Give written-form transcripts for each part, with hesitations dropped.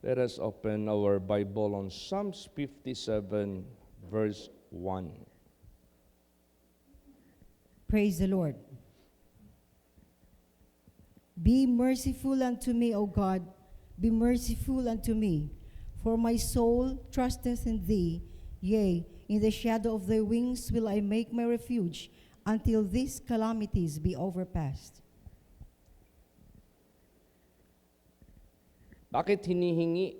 Let us open our Bible on Psalms 57, verse 1. Praise the Lord. Be merciful unto me, O God, be merciful unto me, for my soul trusteth in thee. Yea, in the shadow of thy wings will I make my refuge, until these calamities be overpast. Bakit hinihingi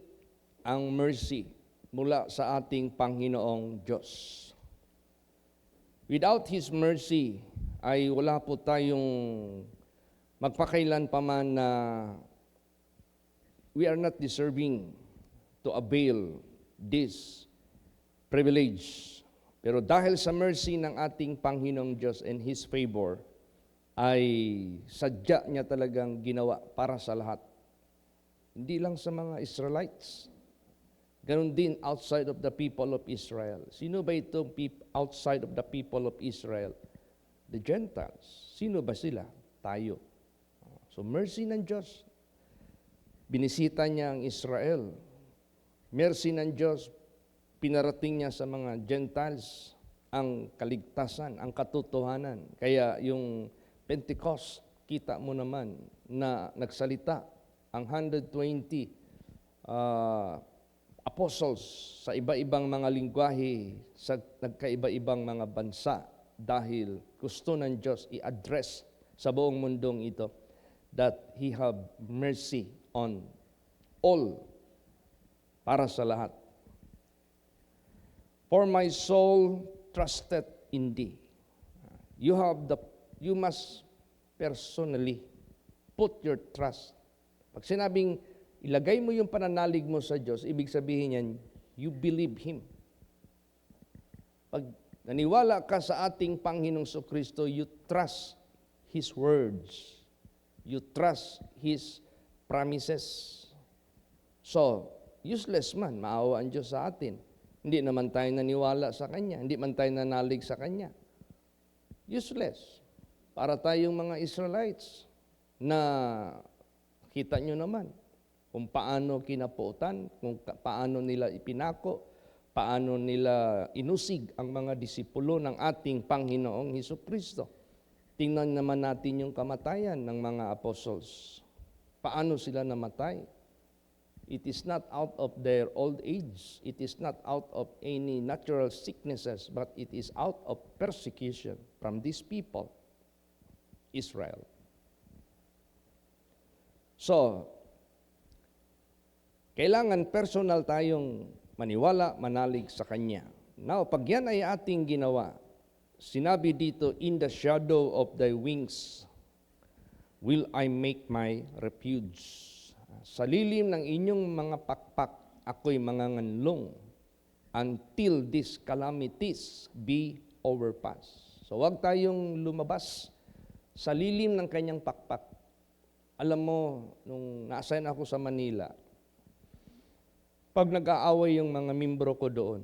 ang mercy mula sa ating Panginoong Diyos? Without His mercy, ay wala po tayong magpakailan pa man na we are not deserving to avail this privilege. Pero dahil sa mercy ng ating Panginoong Diyos and His favor, ay sadya niya talagang ginawa para sa lahat. Hindi lang sa mga Israelites. Ganon din outside of the people of Israel. Sino ba itong outside of the people of Israel? The Gentiles. Sino ba sila? Tayo. So mercy ng Diyos. Binisita niya ang Israel. Mercy ng Diyos. Pinarating niya sa mga Gentiles ang kaligtasan, ang katotohanan. Kaya yung Pentecost, kita mo naman na nagsalita ang 120 apostles sa iba-ibang mga lingwahe, sa nagkaiba-ibang mga bansa dahil gusto ng Diyos i-address sa buong mundong ito that He have mercy on all, para sa lahat. For my soul trusted in thee. You must personally put your trust. Pag sinabing ilagay mo yung pananalig mo sa Diyos, ibig sabihin yan, you believe Him. Pag naniwala ka sa ating Panginoong Kristo, you trust His words. You trust His promises. So, useless man, maawa ang Diyos sa atin. Hindi naman tayo naniwala sa Kanya, hindi man tayo nanalig sa Kanya. Useless. Para tayong mga Israelites na kita nyo naman kung paano kinaputan, kung paano nila ipinako, paano nila inusig ang mga disipulo ng ating Panginoong Hesukristo. Tingnan naman natin yung kamatayan ng mga apostles. Paano sila namatay? It is not out of their old age. It is not out of any natural sicknesses, but it is out of persecution from these people, Israel. So, kailangan personal tayong maniwala, manalig sa Kanya. Now, pag yan ay ating ginawa, sinabi dito, in the shadow of thy wings will I make my refuge. Sa lilim ng inyong mga pakpak, ako'y manganganlong until these calamities be overpassed. So, huwag tayong lumabas sa lilim ng kanyang pakpak. Alam mo, nung na-assign ako sa Manila, pag nag-aaway yung mga membro ko doon,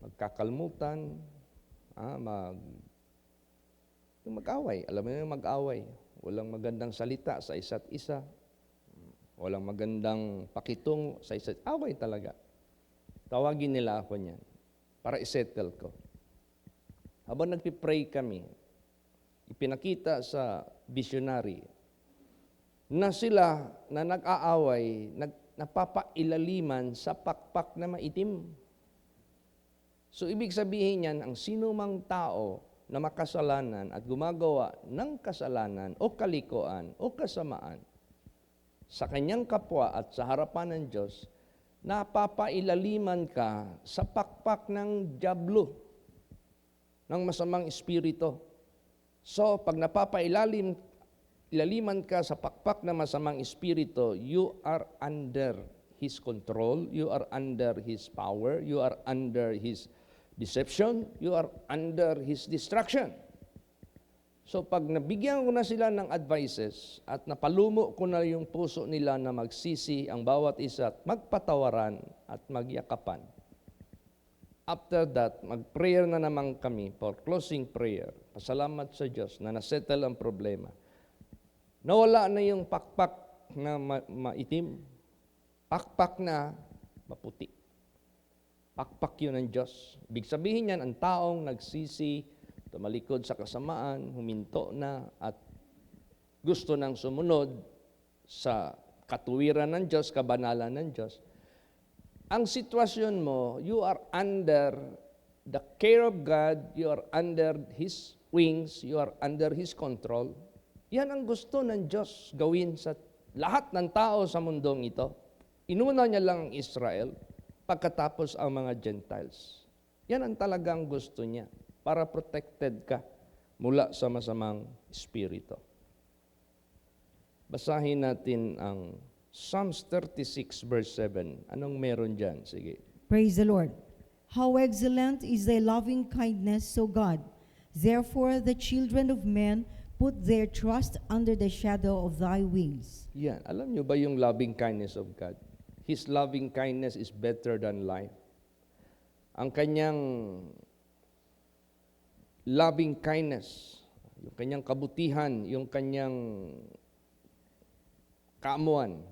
magkakalmutan, mag-away. Alam mo yung mag-away. Walang magandang salita sa isa't isa. Walang magandang pakitungo sa isa't away talaga. Tawagin nila ako niyan para isettle ko. Habang nagpipray kami, ipinakita sa visionary na sila na nag-aaway, napapailaliman sa pakpak na maitim. So, ibig sabihin yan, ang sino mang tao na makasalanan at gumagawa ng kasalanan o kalikuan o kasamaan sa kanyang kapwa at sa harapan ng Diyos, napapailaliman ka sa pakpak ng dyablo, ng masamang espiritu. So, pag ilaliman ka sa pakpak ng masamang espiritu, you are under His control, you are under His power, you are under His deception, you are under His distraction. So pag nabigyan ko na sila ng advices at napalumo ko na yung puso nila na magsisi ang bawat isa at magpatawaran at magyakapan, after that, mag-prayer na naman kami for closing prayer. Pasalamat sa Diyos na nasettle ang problema. Nawala na yung pakpak na maitim pakpak na maputi. Pakpak yun ng Diyos. Ibig sabihin yan, ang taong nagsisi, tumalikod sa kasamaan, huminto na, at gusto nang sumunod sa katuwiran ng Diyos, kabanalan ng Diyos. Ang sitwasyon mo, you are under the care of God, you are under His wings, you are under His control. Yan ang gusto ng Diyos gawin sa lahat ng tao sa mundong ito. Inuna niya lang ang Israel, pagkatapos ang mga Gentiles. Yan ang talagang gusto niya, para protected ka mula sa masamang espiritu. Basahin natin ang Psalms 36 verse 7. Anong meron dyan? Sige. Praise the Lord. How excellent is thy loving kindness, O God. Therefore the children of men put their trust under the shadow of thy wings. Yan. Alam nyo ba yung loving kindness of God? His loving kindness is better than life. Ang kanyang loving kindness, yung kanyang kabutihan, yung kanyang kaamuan,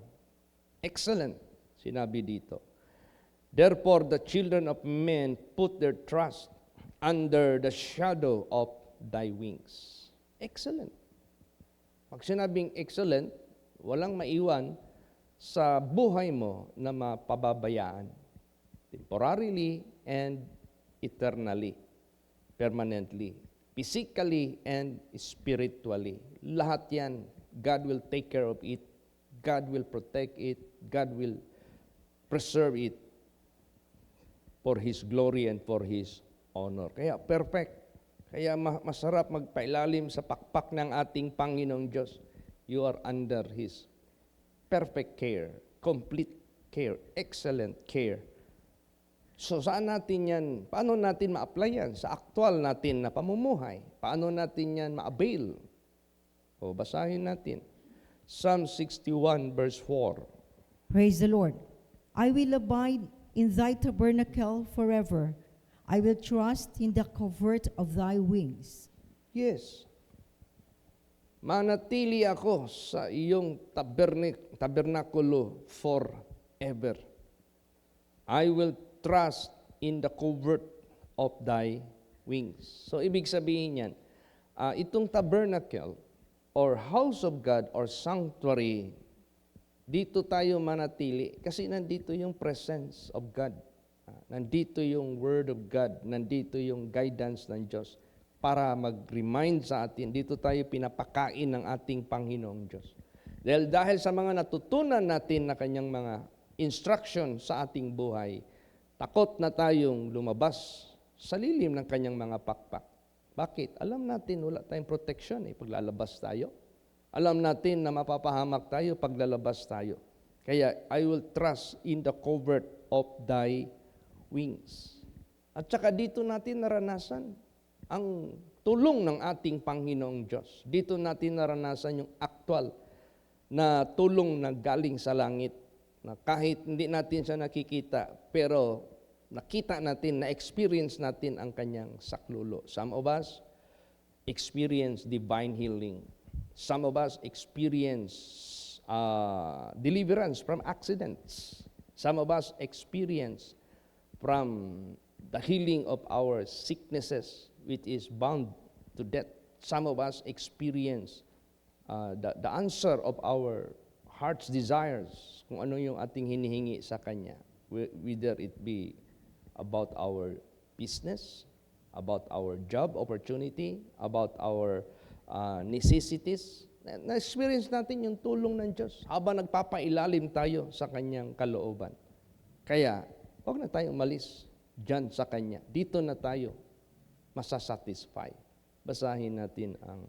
excellent, sinabi dito. Therefore, the children of men put their trust under the shadow of thy wings. Excellent. Pag sinabing excellent, walang maiwan sa buhay mo na mapababayaan. Temporarily and eternally, permanently, physically and spiritually. Lahat yan, God will take care of it. God will protect it. God will preserve it for His glory and for His honor. Kaya perfect. Kaya masarap magpailalim sa pakpak ng ating Panginoong Diyos. You are under His perfect care, complete care, excellent care. So saan natin yan, paano natin ma-apply yan sa aktual natin na pamumuhay? Paano natin yan ma-avail? O basahin natin. Psalm 61 verse 4. Praise the Lord. I will abide in thy tabernacle forever. I will trust in the covert of thy wings. Yes. Manatili ako sa iyong tabernakulo forever. I will trust in the covert of thy wings. So, ibig sabihin yan, itong tabernacle or house of God or sanctuary, dito tayo manatili kasi nandito yung presence of God. Nandito yung Word of God, nandito yung guidance ng Diyos para mag-remind sa atin, dito tayo pinapakain ng ating Panginoong Diyos. Dahil sa mga natutunan natin na kanyang mga instruction sa ating buhay, takot na tayong lumabas sa lilim ng kanyang mga pakpak. Bakit? Alam natin wala tayong protection paglalabas tayo. Alam natin na mapapahamak tayo paglalabas tayo. Kaya, I will trust in the covert of thy wings. At saka dito natin naranasan ang tulong ng ating Panginoong Diyos. Dito natin naranasan yung actual na tulong na galing sa langit, na kahit hindi natin siya nakikita, pero nakita natin, na-experience natin ang kanyang saklulo. Some of us experience divine healing. Some of us experience deliverance from accidents. Some of us experience from the healing of our sicknesses, which is bound to death. Some of us experience the answer of our heart's desires, kung ano yung ating hinihingi sa Kanya, whether it be about our business, about our job opportunity, about our necessities. Na-experience natin yung tulong ng Diyos habang nagpapailalim tayo sa Kanyang kalooban. Kaya, huwag na tayo umalis dyan sa Kanya. Dito na tayo masasatisfy. Basahin natin ang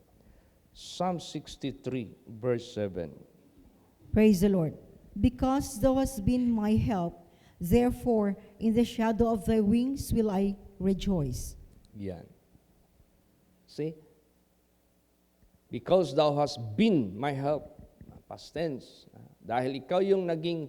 Psalm 63 verse 7. Praise the Lord. Because thou hast been my help, therefore in the shadow of thy wings will I rejoice. Yan. See? Because thou hast been my help. Past tense. Dahil ikaw yung naging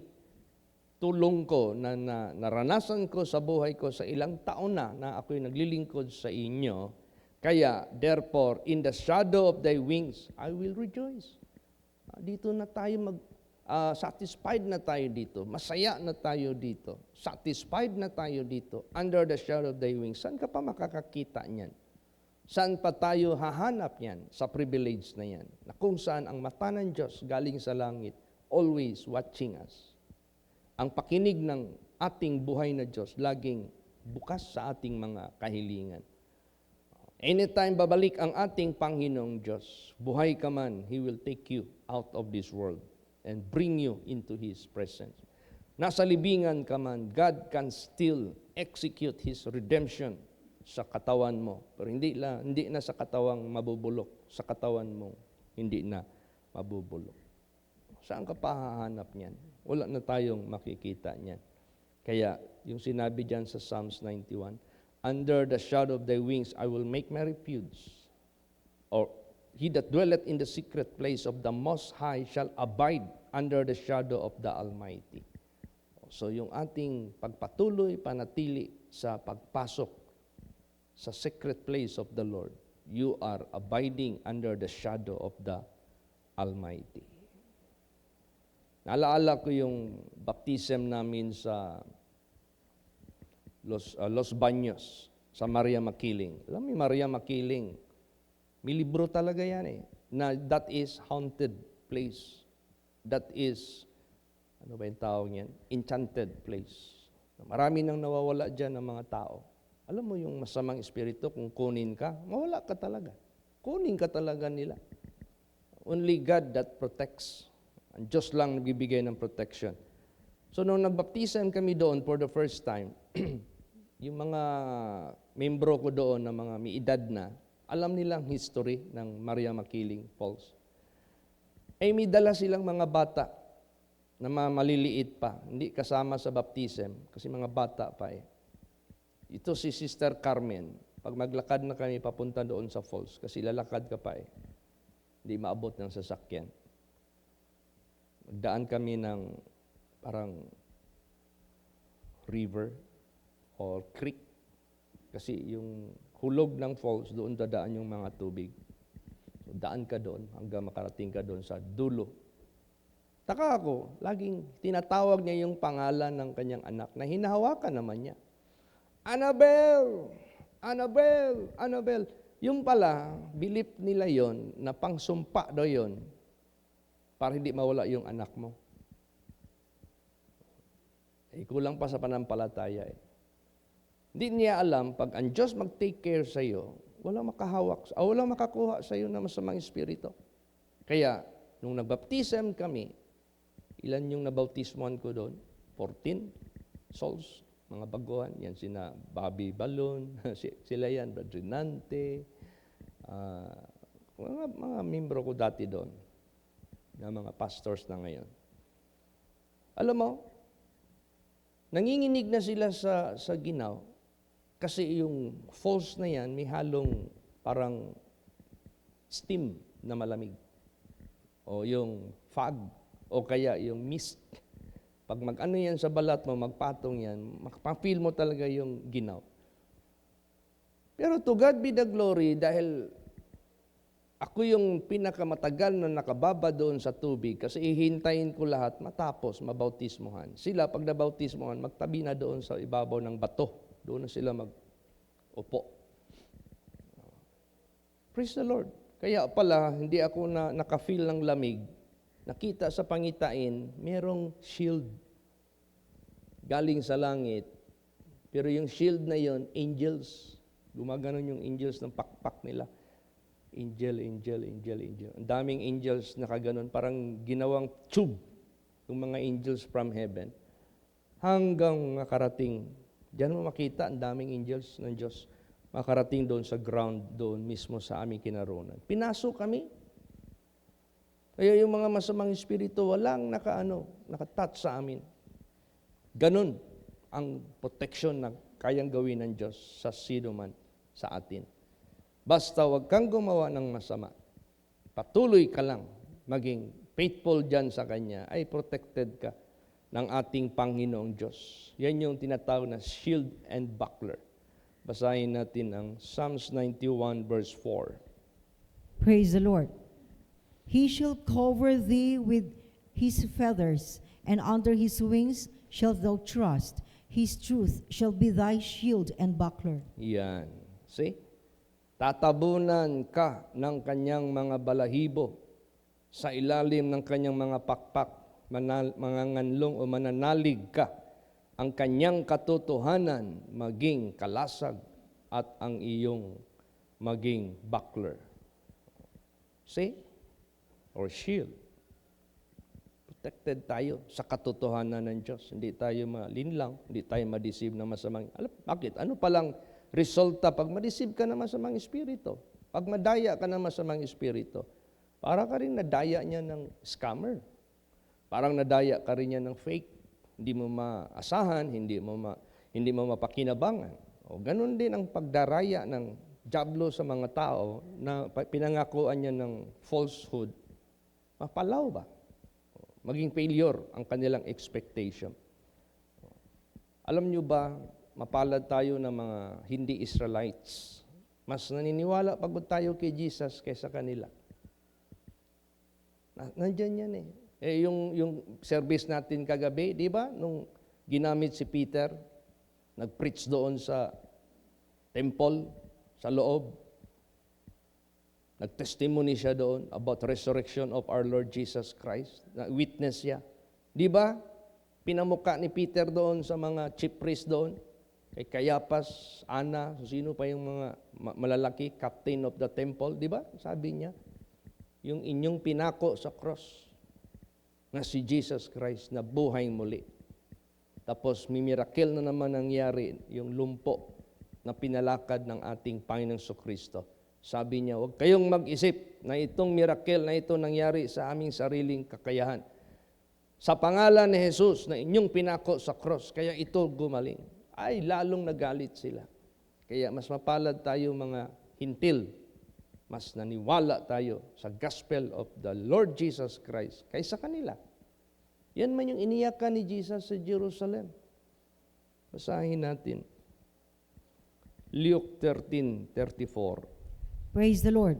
tulong ko na naranasan ko sa buhay ko sa ilang taon na ako'y naglilingkod sa inyo, kaya, therefore, in the shadow of thy wings, I will rejoice. Dito na tayo satisfied na tayo dito, masaya na tayo dito, satisfied na tayo dito, under the shadow of thy wings, saan ka pa makakakita niyan? Saan pa tayo hahanap yan sa privilege na yan? Na kung saan ang mata ng Diyos galing sa langit, always watching us. Ang pakinig ng ating buhay na Diyos, laging bukas sa ating mga kahilingan. Anytime babalik ang ating Panginoong Diyos, buhay ka man, He will take you out of this world and bring you into His presence. Nasa libingan ka man, God can still execute His redemption sa katawan mo. Pero hindi na sa katawang mabubulok. Sa katawan mo, hindi na mabubulok. Saan ka pa hahanap niyan? Wala na tayong makikita niyan. Kaya, yung sinabi diyan sa Psalms 91, under the shadow of thy wings, I will make my refuge. Or, he that dwelleth in the secret place of the Most High shall abide under the shadow of the Almighty. So, yung ating pagpatuloy, panatili sa pagpasok sa secret place of the Lord, you are abiding under the shadow of the Almighty. Naalaala ko yung baptism namin sa Los Baños, sa Maria Makiling. Alam mo, Maria Makiling, may libro talaga yan na that is haunted place. That is, ano ba yung tawag yan? Enchanted place. Marami nang nawawala dyan ng mga tao. Alam mo yung masamang espiritu, kung kunin ka, mawala ka talaga. Kunin ka talaga nila. Only God that protects. Ang Diyos lang nagbibigay ng protection. So, nung nagbaptisan kami doon for the first time, yung mga membro ko doon na mga may edad na, alam nilang history ng Maria Makiling Falls. Ay may dala silang mga bata na maliliit pa, hindi kasama sa baptism, kasi mga bata pa Ito si Sister Carmen. Pag maglakad na kami papunta doon sa falls, kasi lalakad ka pa hindi maabot ng sasakyan. Magdaan kami ng parang river or creek. Kasi yung hulog ng falls, doon dadaan yung mga tubig. So, daan ka doon hanggang makarating ka doon sa dulo. Taka ako, laging tinatawag niya yung pangalan ng kanyang anak na hinahawakan naman niya. Annabel! Annabel! Annabel! Yung pala, belief nila yon na pangsumpa daw yon para hindi mawala yung anak mo. Kulang pa sa panampalataya Hindi niya alam, pag ang Diyos mag-take care sa iyo, walang makahawak, walang makakuha sa iyo na masamang espiritu. Kaya, nung nagbaptism kami, ilan yung nabautismoan ko doon? 14 souls. Mga baguhan, yan sina Bobby Balon, sila yan, Brother Nante, mga membro ko dati doon, na mga pastors na ngayon. Alam mo, nanginginig na sila sa ginaw, kasi yung falls na yan, may halong parang steam na malamig, o yung fog, o kaya yung mist. Pag mag-ano yan sa balat mo, magpatong yan, makapafeel mo talaga yung ginaw. Pero to God be the glory, dahil ako yung pinakamatagal na nakababa doon sa tubig, kasi ihintayin ko lahat matapos mabautismohan. Sila, pag nabautismohan, magtabi na doon sa ibabaw ng bato. Doon na sila mag-upo. Praise the Lord. Kaya pala, hindi ako naka-feel ng lamig. Nakita sa pangitain, merong shield galing sa langit. Pero yung shield na yon, angels. Gumaganon yung angels ng pakpak nila. Angel, angel, angel, angel. Ang daming angels nakaganon, parang ginawang tube, yung mga angels from heaven. Hanggang makarating, diyan mo makita, ang daming angels ng Diyos, makarating doon sa ground, doon mismo sa aming kinaronan. Pinasok kami. Kaya yung mga masamang espiritu, walang nakatouch sa amin. Ganun ang protection na kayang gawin ng Diyos sa sino man sa atin. Basta wag kang gumawa ng masama. Patuloy ka lang maging faithful dyan sa Kanya, ay protected ka ng ating Panginoong Diyos. Yan yung tinatawag na shield and buckler. Basahin natin ang Psalms 91 verse 4. Praise the Lord. He shall cover thee with his feathers, and under his wings shalt thou trust. His truth shall be thy shield and buckler. Yan. See? Tatabunan ka ng kanyang mga balahibo sa ilalim ng kanyang mga pakpak, mga nganlong o mananalig ka. Ang kanyang katotohanan maging kalasag at ang iyong maging buckler. See? Or shield. Protected tayo sa katotohanan ng Diyos. Hindi tayo malinlang, hindi tayo ma-deceive ng masamang. Bakit? Ano palang resulta pag ma-deceive ka ng masamang espiritu? Pag madaya ka ng masamang espiritu, para ka rin nadaya niya ng scammer. Parang nadaya ka rin niya ng fake. Hindi mo maasahan, hindi mo mapakinabangan. O ganun din ang pagdaraya ng diablo sa mga tao na pinangakuan niya ng falsehood. Mapalaw ba? Maging failure ang kanilang expectation. Alam nyo ba, mapalad tayo ng mga hindi Israelites. Mas naniniwala pagod tayo kay Jesus kaysa kanila. Nandyan yan eh. Yung service natin kagabi, di ba? Nung ginamit si Peter, nag-preach doon sa temple, sa loob. Nag-testimony siya doon about resurrection of our Lord Jesus Christ. Witness siya. Di ba? Pinamuka ni Peter doon sa mga chief priest doon. Kay Caiaphas, Anna, sino pa yung mga malalaki, captain of the temple. Di ba? Sabi niya, yung inyong pinako sa cross na si Jesus Christ na buhay muli. Tapos may miracle na naman nangyari, yung lumpo na pinalakad ng ating Panginoong Kristo. Sabi niya, huwag kayong mag-isip na itong miracle na ito nangyari sa aming sariling kakayahan. Sa pangalan ni Jesus na inyong pinako sa cross, kaya ito gumaling. Ay, lalong nagalit sila. Kaya mas mapalad tayo mga hintil. Mas naniwala tayo sa gospel of the Lord Jesus Christ kaysa kanila. Yan man yung iniyakan ni Jesus sa Jerusalem. Basahin natin. Luke 13:34. Praise the Lord.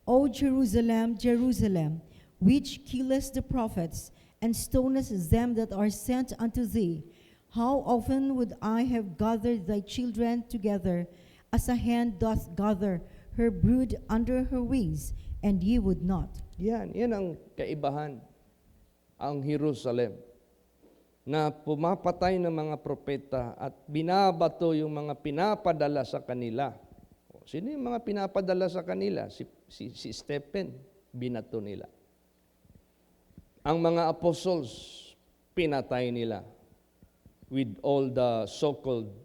O Jerusalem, Jerusalem, which killest the prophets and stonest them that are sent unto thee, how often would I have gathered thy children together, as a hen doth gather her brood under her wings, and ye would not. Yan ang kaibahan. Ang Jerusalem na pumapatay ng mga propeta at binabato yung mga pinapadala sa kanila. Sino yung mga pinapadala sa kanila? Si Stephen, binato nila. Ang mga apostles, pinatay nila with all the so-called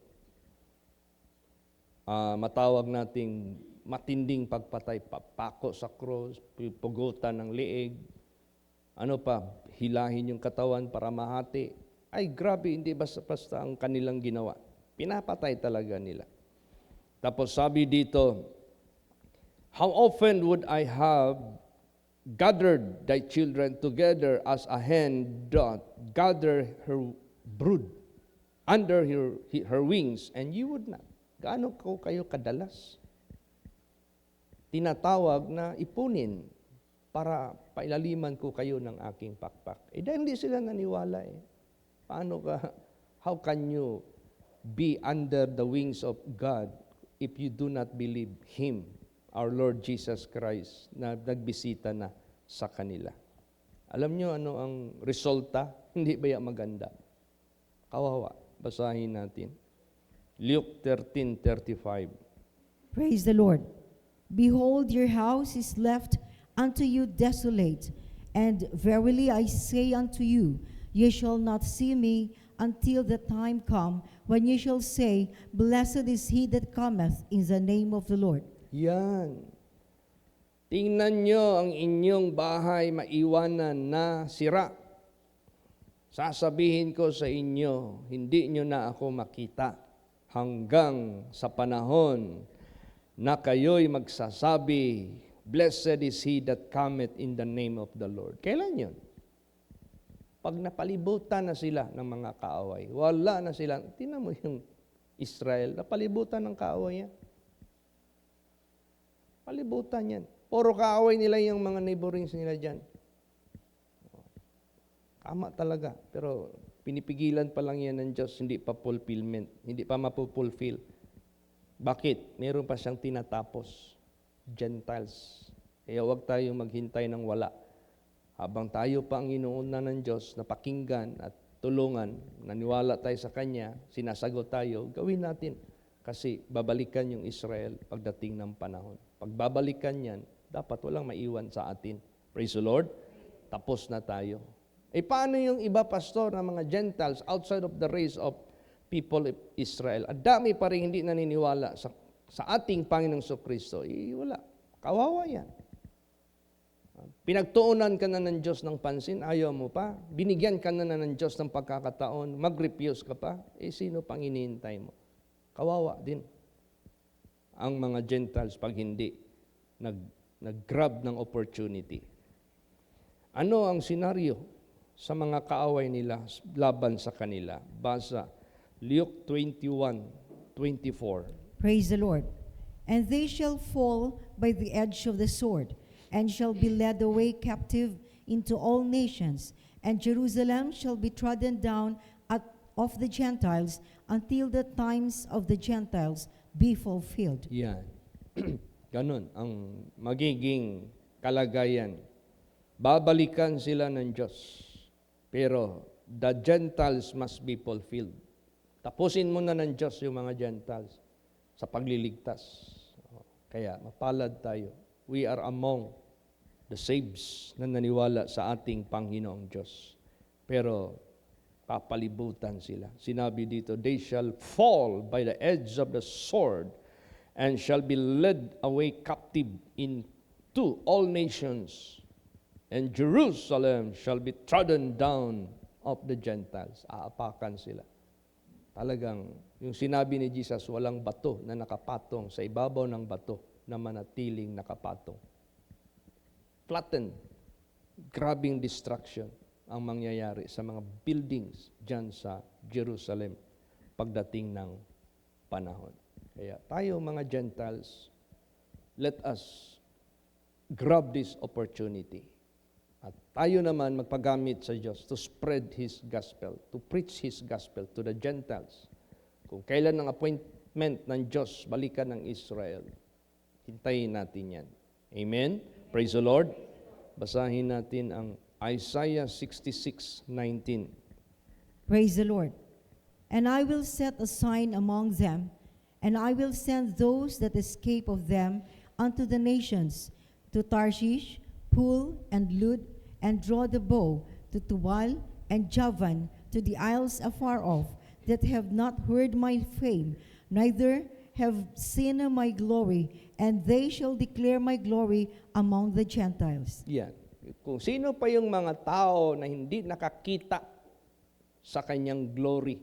matawag nating matinding pagpatay, papako sa cross, pugutan ng leeg, ano pa, hilahin yung katawan para mahati. Ay, grabe, hindi basta-basta ang kanilang ginawa. Pinapatay talaga nila. Tapos sabi dito, how often would I have gathered thy children together as a hen doth gather her brood under her wings, and you would not. Gaano ko kayo kadalas tinatawag na ipunin para pailaliman ko kayo ng aking pakpak? Dahil hindi sila naniwala eh. How can you be under the wings of God if you do not believe Him, our Lord Jesus Christ, na nagbisita na sa kanila? Alam nyo ano ang resulta? Hindi ba yan maganda? Kawawa. Basahin natin. Luke 13:35. Praise the Lord. Behold, your house is left unto you desolate, and verily I say unto you, ye shall not see me until the time come when ye shall say, Blessed is he that cometh in the name of the Lord. Yan. Tingnan nyo ang inyong bahay maiwanan na sira. Sasabihin ko sa inyo, hindi nyo na ako makita hanggang sa panahon na kayo'y magsasabi, Blessed is he that cometh in the name of the Lord. Kailan yun? Pag napalibutan na sila ng mga kaaway, wala na sila. Tingnan mo yung Israel, napalibutan ng kaaway yan. Palibutan yan. Puro kaaway nila yung mga neighborings nila dyan. Tama talaga. Pero pinipigilan pa lang yan ng Diyos, hindi pa fulfillment, hindi pa mapupulfill. Bakit? Meron pa siyang tinatapos. Gentiles. Kaya huwag tayong maghintay ng wala. Habang tayo pa ang inuuna ng Diyos na pakinggan at tulungan, naniwala tayo sa Kanya, sinasagot tayo, gawin natin. Kasi babalikan yung Israel pagdating ng panahon. Pagbabalikan yan, dapat walang maiwan sa atin. Praise the Lord. Tapos na tayo. Paano yung iba, pastor, na mga Gentiles outside of the race of people of Israel? Ang dami pa rin hindi naniniwala sa ating Panginoong Kristo. Wala. Kawawa yan. Pinagtuunan ka na ng Diyos ng pansin, ayaw mo pa. Binigyan ka na ng Diyos ng pagkakataon, mag-refuse ka pa. Sino pang hinihintay mo? Kawawa din ang mga Gentiles pag hindi nag-grab ng opportunity. Ano ang senaryo sa mga kaaway nila laban sa kanila? Basa Luke 21:24. Praise the Lord. And they shall fall by the edge of the sword, and shall be led away captive into all nations, and Jerusalem shall be trodden down of the Gentiles until the times of the Gentiles be fulfilled. Yan. Ganon ang magiging kalagayan. Babalikan sila ng Diyos. Pero the Gentiles must be fulfilled. Tapusin muna ng Diyos yung mga Gentiles sa pagliligtas. Kaya mapalad tayo. We are among the saves na naniwala sa ating Panginoong Diyos. Pero papalibutan sila. Sinabi dito, they shall fall by the edge of the sword and shall be led away captive into all nations. And Jerusalem shall be trodden down of the Gentiles. Aapakan sila. Talagang, yung sinabi ni Jesus, walang bato na nakapatong sa ibabaw ng bato na manatiling nakapatong. Flattened. Grabing destruction ang mangyayari sa mga buildings dyan sa Jerusalem pagdating ng panahon. Kaya tayo mga Gentiles, let us grab this opportunity. At tayo naman magpagamit sa Diyos to spread His gospel, to preach His gospel to the Gentiles. Kung kailan ang appointment ng Diyos, balikan ng Israel, hintayin natin yan. Amen? Praise the Lord. Basahin natin ang Isaiah 66:19. Praise the Lord. And I will set a sign among them, and I will send those that escape of them unto the nations, to Tarshish, Pul, and Lud, and draw the bow, to Tubal and Javan, to the isles afar off, that have not heard my fame, neither have seen my glory, and they shall declare my glory among the Gentiles. Yan. Kung sino pa yung mga tao na hindi nakakita sa kanyang glory,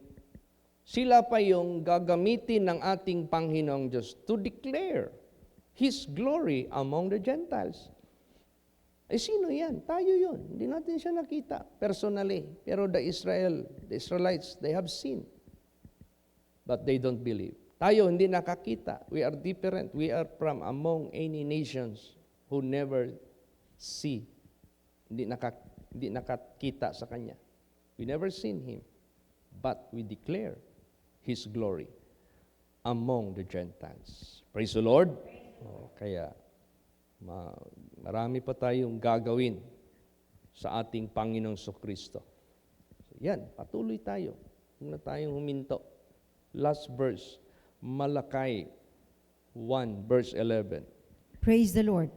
sila pa yung gagamitin ng ating Panginoong Diyos to declare His glory among the Gentiles. Sino yan? Tayo yun. Hindi natin siya nakita personally. Pero the Israelites, they have seen. But they don't believe. Tayo hindi nakakita. We are different. We are from among any nations who never see. Hindi nakakita sa Kanya. We never seen Him. But we declare His glory among the Gentiles. Praise the Lord. Kaya marami pa tayong gagawin sa ating Panginoong Kristo. So, yan, patuloy tayo. Huwag na tayong huminto. Last verse, Malachi 1, verse 11. Praise the Lord.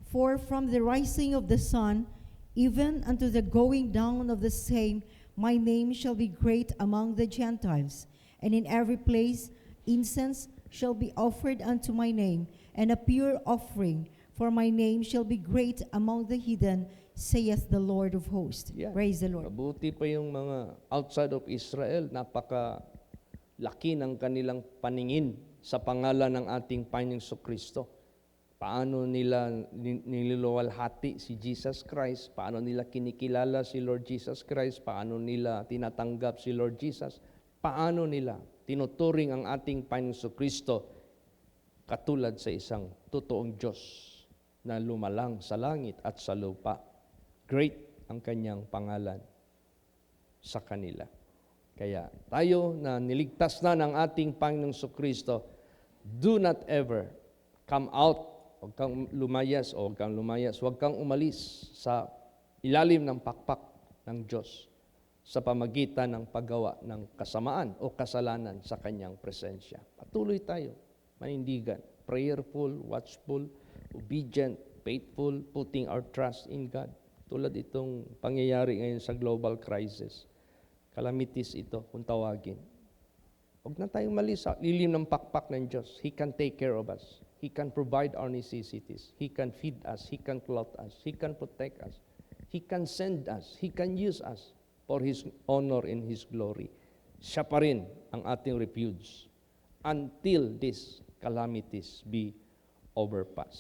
For from the rising of the sun, even unto the going down of the same, my name shall be great among the Gentiles, and in every place incense shall be offered unto my name, and a pure offering, for my name shall be great among the heathen, saith the Lord of hosts. Yeah. Praise the Lord. Mabuti pa yung mga outside of Israel, napaka-laki ng kanilang paningin sa pangalan ng ating Panginoong Kristo. Paano nila nililuwalhati si Jesus Christ, paano nila kinikilala si Lord Jesus Christ, paano nila tinatanggap si Lord Jesus, paano nila tinuturing ang ating Panginoong Kristo katulad sa isang totoong Diyos na lumalang sa langit at sa lupa. Great ang kanyang pangalan. sa kanila. Kaya tayo na niligtas na ng ating Panginoong Kristo, do not ever come out, huwag kang lumayas o huwag kang umalis sa ilalim ng pakpak ng Diyos sa pamagitan ng paggawa ng kasamaan o kasalanan sa Kanyang presensya. Patuloy tayo, manindigan, prayerful, watchful, obedient, faithful, putting our trust in God. Tulad itong pangyayari ngayon sa global crisis. Calamities ito, kung tawagin. Huwag na tayong mali sa lilim ng pakpak ng Diyos. He can take care of us. He can provide our necessities. He can feed us. He can clothe us. He can protect us. He can send us. He can use us for His honor and His glory. Siya pa rin ang ating refuge until these calamities be overpass.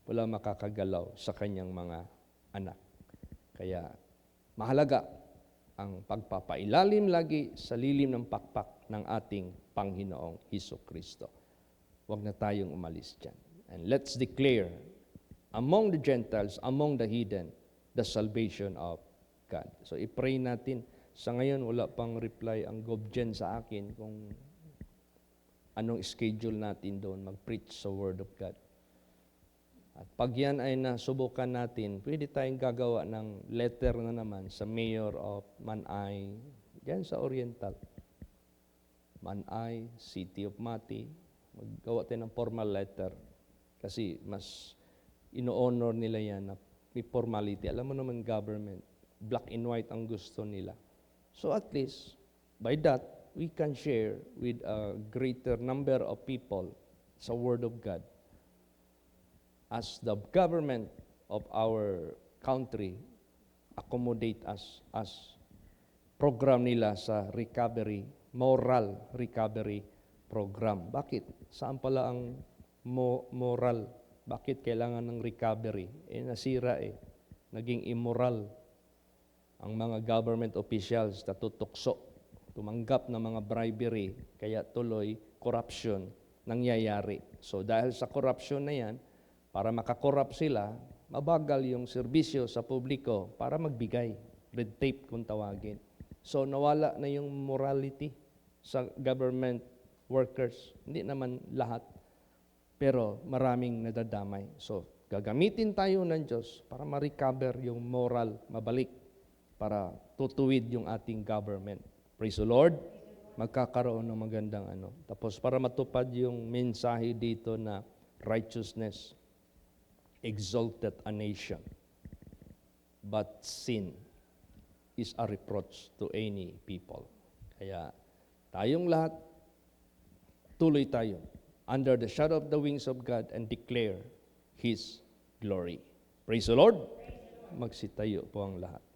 Wala makakagalaw sa kanyang mga anak. Kaya mahalaga ang pagpapailalim lagi sa lilim ng pakpak ng ating Panginoong Hesukristo. Huwag na tayong umalis dyan. And let's declare among the Gentiles, among the heathen, the salvation of God. So i-pray natin. Sa ngayon, wala pang reply ang GovGen sa akin kung anong schedule natin doon mag-preach sa Word of God. At pag yan ay nasubukan natin, pwede tayong gagawa ng letter na naman sa Mayor of Manay, dyan sa Oriental. Manay, City of Mati, maggawa tayo ng formal letter. Kasi mas ino-honor nila yan na may formality. Alam mo naman government, black and white ang gusto nila. So at least, by that, we can share with a greater number of people sa Word of God. As the government of our country accommodate us as program nila sa recovery, moral recovery program. Bakit? Saan pala ang moral? Bakit kailangan ng recovery? Nasira Naging immoral ang mga government officials na tutukso, tumanggap ng mga bribery, kaya tuloy corruption nangyayari. So dahil sa corruption na yan, para makakorrupt sila, mabagal yung serbisyo sa publiko para magbigay. Red tape kung tawagin. So nawala na yung morality sa government workers. Hindi naman lahat, pero maraming nadadamay. So gagamitin tayo ng Diyos para ma-recover yung moral, mabalik, para tutuwid yung ating government. Praise the Lord. Magkakaroon ng magandang Tapos para matupad yung mensahe dito na righteousness exalted a nation, but sin is a reproach to any people. Kaya tayong lahat, tuloy tayo under the shadow of the wings of God and declare His glory. Praise the Lord. Magsitayo po ang lahat.